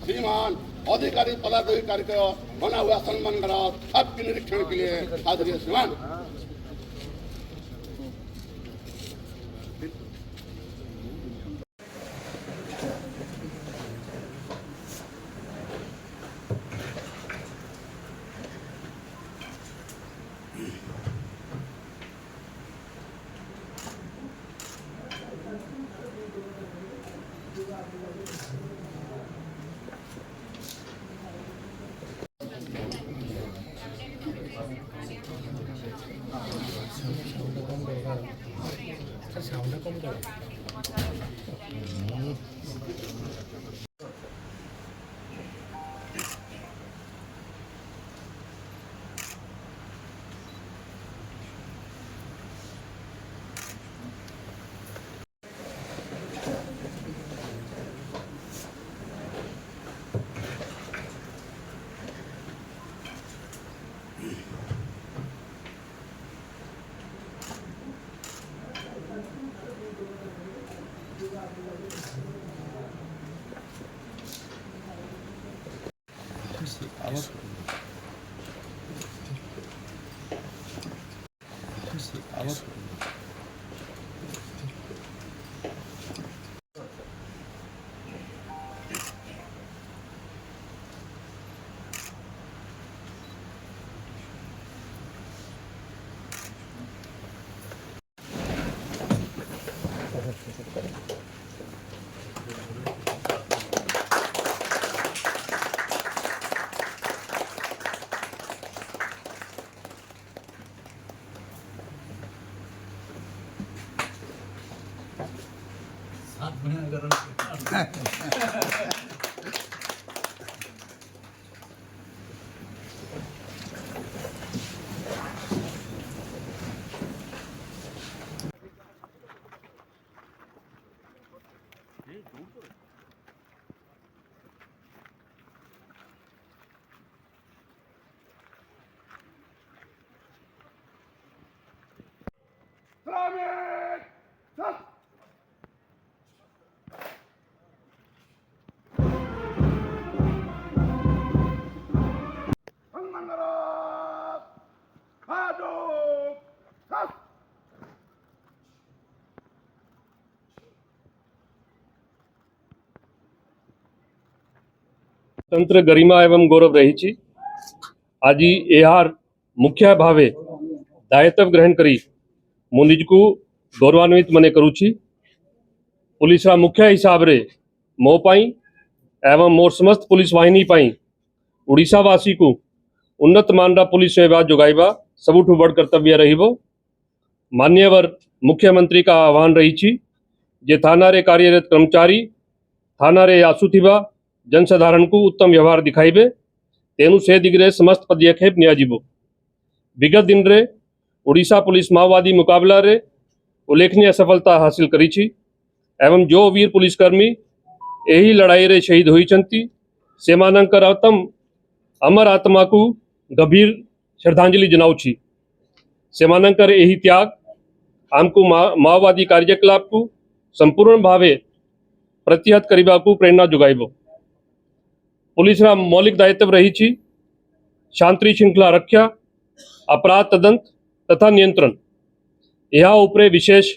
श्रीमान अधिकारी पदाधिकारी को बना हुआ सम्मान करा आपके निरीक्षण के लिए हाजिर है श्रीमान। तंत्र गरिमा एवं गौरव रही आज यार मुख्य भावे दायित्व ग्रहण करी मु निजकू गौरवान्वित मने करुची। पुलिस मुख्य हिसाब रे मो पाई एवं मोर समस्त पुलिस वाहिनी पाई ओडिशावासी को उन्नत मानरा पुलिस सेवा जोगाइबा सबुठू बड़ कर्तव्य रहिबो। मान्यवर मुख्यमंत्री का आह्वान रही जे थाना रे कार्यरत कर्मचारी थाना रे आसुथिबा जनसाधारण को उत्तम व्यवहार दिखाइबे तेनु से दिगरे समस्त पदक्षेप नियाजिबो। विगत दिन रे ओडिशा पुलिस माओवादी मुकाबला रे उल्लेखनीय सफलता हासिल करी छी एवं जो वीर पुलिसकर्मी यही लड़ाई रे शहीद होइचंती सेमानंकर अतम अमर आत्मा को गंभीर श्रद्धांजलि जनाउछि। सेमानंकर यही त्याग आमको माओवादी कार्यकलाप को संपूर्ण भावे प्रतिहत करने को प्रेरणा जुगाइबो। पुलिस मौलिक दायित्व रही शांति श्रृंखला रक्षा अपराध तदंत तथा नियंत्रण यह उपरे विशेष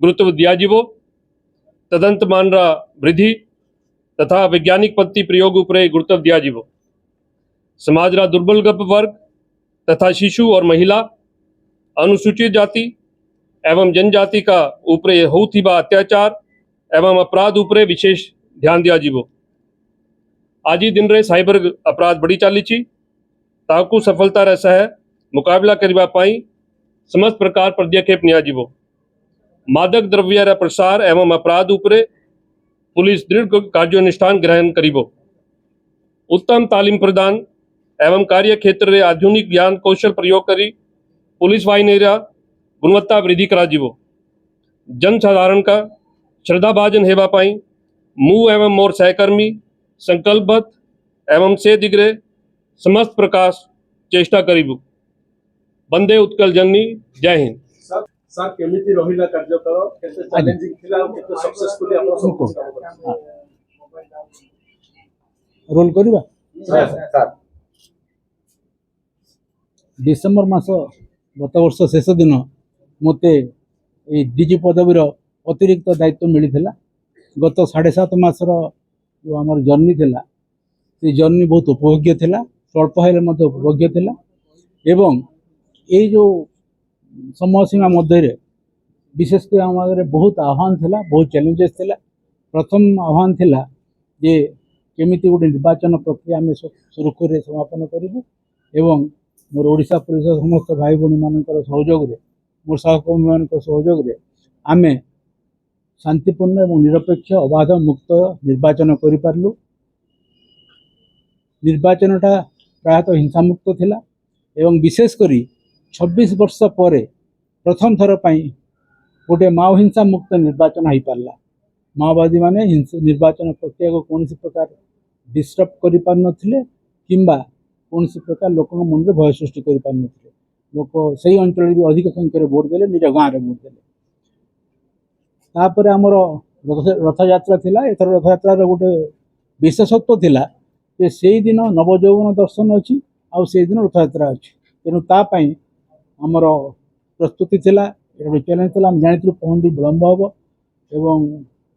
गुरुत्व दियाजिबो। तदंत मानरा वृद्धि तथा वैज्ञानिक पद्धति प्रयोग उपरे गुरुत्व दियाजिबो। समाजरा दुर्बल वर्ग तथा शिशु और महिला अनुसूचित जाति एवं जनजाति का उपरे होथिबा अत्याचार एवं अपराध उपरे विशेष ध्यान दियाजिबो। आज ही दिन रे साइबर अपराध बढ़ी चाली ताकू सफलता रह मुकाबला करने पाई समस्त प्रकार पदक्षेप नियाजिबो। मादक द्रव्यर प्रसार एवं अपराध उपरे पुलिस दृढ़ कार्यानुष्ठान ग्रहण करिबो। उत्तम तालीम प्रदान एवं कार्य क्षेत्र रे आधुनिक ज्ञान कौशल प्रयोग करी पुलिस वाहिनीर गुणवत्ता वृद्धि कराजिबो। जनसाधारण का श्रद्धाभाजन हेबा पाई मु एवं मोर सहकर्मी संकल्पबद्ध एवं से दिगरे समस्त प्रकाश चेष्टा करिबु। बंदे उत्कल जननी। जय हिंद। सर केमिति रहिला कार्यकाल केते चैलेंजिंग थिला और केते सक्सेसफुली आपण सब कुछ काम करछन। रोल करवा सर डिसेम्बर मास गत वर्ष शेष दिन मते डीजी पदवीर अतिरिक्त दायित्व मिली। गत 7.5 मासर जो आमर जर्नी थिला से जर्नी बहुत उपभोग्य थिला, स्वल्प हेले मध्य उपभोग्य थिला। एवं ये जो समय सीमा मध्य विशेषकर आम आगे बहुत आह्वान थिला, बहुत चैलेंजेस थिला। प्रथम आह्वान थिला जे केमिति गोटे निर्वाचन प्रक्रिया आम सुरखुर समापन करूँ एवं मोर ओडिशा पुलिस समस्त भाई भौणी मान सहयोग मोर सहकर्मी मान सहयोग आम शांतिपूर्ण और निरपेक्ष अबाध मुक्त निर्वाचन करूँ। निर्वाचनटा प्रायतः हिंसा मुक्त थिला एवं विशेषकर 26 वर्ष पर प्रथम थर पर गोटे माओ हिंसा मुक्त निर्वाचन हो पारा। माओवादी माने निर्वाचन प्रक्रिया को कौन प्रकार डिस्टर्ब कर पार नथिले किंबा कौन प्रकार लोक मन में भय सृष्टि कर पार नथिले। लोक से अंचल भी अधिक संख्यार भोट देले, निज गाँव में भोट देले। तापर आमर रथ यात्रा थिला। एथर रथ यात्रा गोटे विशेषत्व थिला जे से दिन नवयौवन दर्शन अच्छी आउ से दिन रथ यात्रा अच्छी। तेणु तापाई आमर प्रस्तुति थिला, गोटे चैलेंज थिला। हम जानी पहुँची विलम्ब हम एवं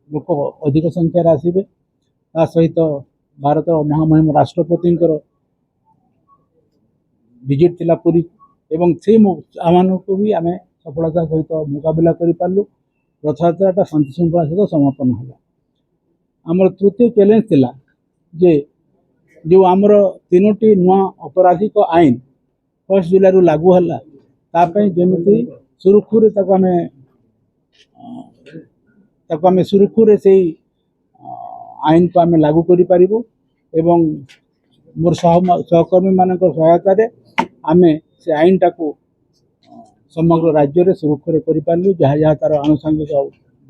लोक अधिक संख्यार आसबे। ता सहित भारत महामहिम राष्ट्रपति विजिट थिला पुरी एवं से आम को भी आम सफलता सहित मुकाबला करूँ। रथ यात्रा शांति श्रृंखला सहित समापन है। आमर तृतीय चैलेंज थिला जे जो आमर 3टी नुआ अपराधिक आईन 1 जुलाई रु लागू है तापाई जमीती सुरखुरे आम सुरखुरे से आईन को आम लागू करें एवं मोर सहकर्मी मान सहायतार आम से आईन टाको समग्र राज्य में सुरक्षित करूँ। जहाँ जहाँ तार आनुषंगिक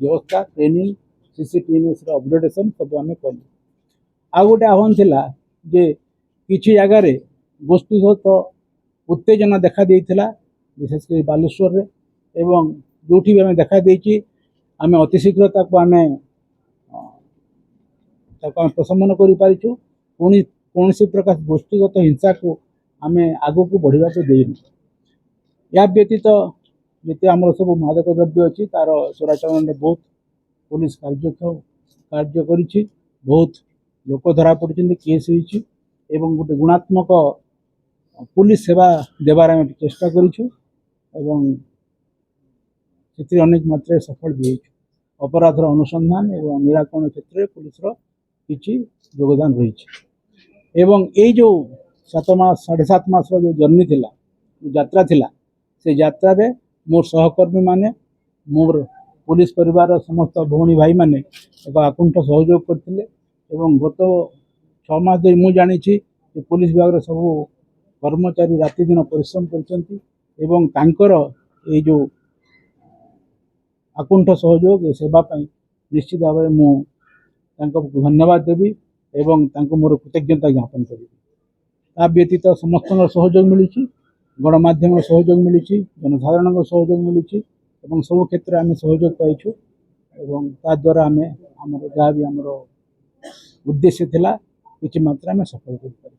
व्यवस्था ट्रेनिंग सीसीटीएनएस अपडेटेशन सब आम कलु। आ गोटे आह्वान थिला जे किछि जगार गोष्ठीगत उत्तेजना देखा देइथिला, विशेषकर बालेश्वर रे एवं जोठी भी आम देखा देइछि आम अतिशीघ्र आम प्रशमन कर पारिछु। कौन प्रकार गोष्ठीगत हिंसा को आम आगो को बढ़िया देनु। या व्यतीत जिते आम सब मादक द्रव्य अच्छी तार चोराचलन में बहुत पुलिस कार्य करी, बहुत लोक धरा पड़ते केस होती एवं गोटे गुणात्मक पुलिस सेवा देवार आम चेष्टा करूँ एवं से अनेक मात्रा सफल भी हो। अपराधर अनुसंधान एवं निराकरण क्षेत्र में पुलिसर किसी योगदान रही एवं ये जो 7 मास 7.5 मास जो जर्नी थिला यात्रा थिला से यात्रा रे मोर सहकर्मी माने मोर पुलिस परिवार समस्त भौणी भाई माने एक आकुंठ सहयोग करथिले एवं गत 6 मास धरि मु जानी पुलिस विभाग सब कर्मचारी राति दिन परिश्रम करछंती एवं तांकर ए जो आकुंठ सहयोग सेवा पाई निश्चित भाव में मु धन्यवाद देवी एवं तांको मोर कृतज्ञता ज्ञापन करी। ता व्यतीत समस्त सहयोग मिली, गणमाध्यम सहयोग मिली, जनसाधारण सहयोग मिली एवं सब क्षेत्र में आम सहयोग पाइछु एवं ता द्वारा आम जहाँ भी आमर उद्देश्य थिला किछि मात्रा में सफल कर।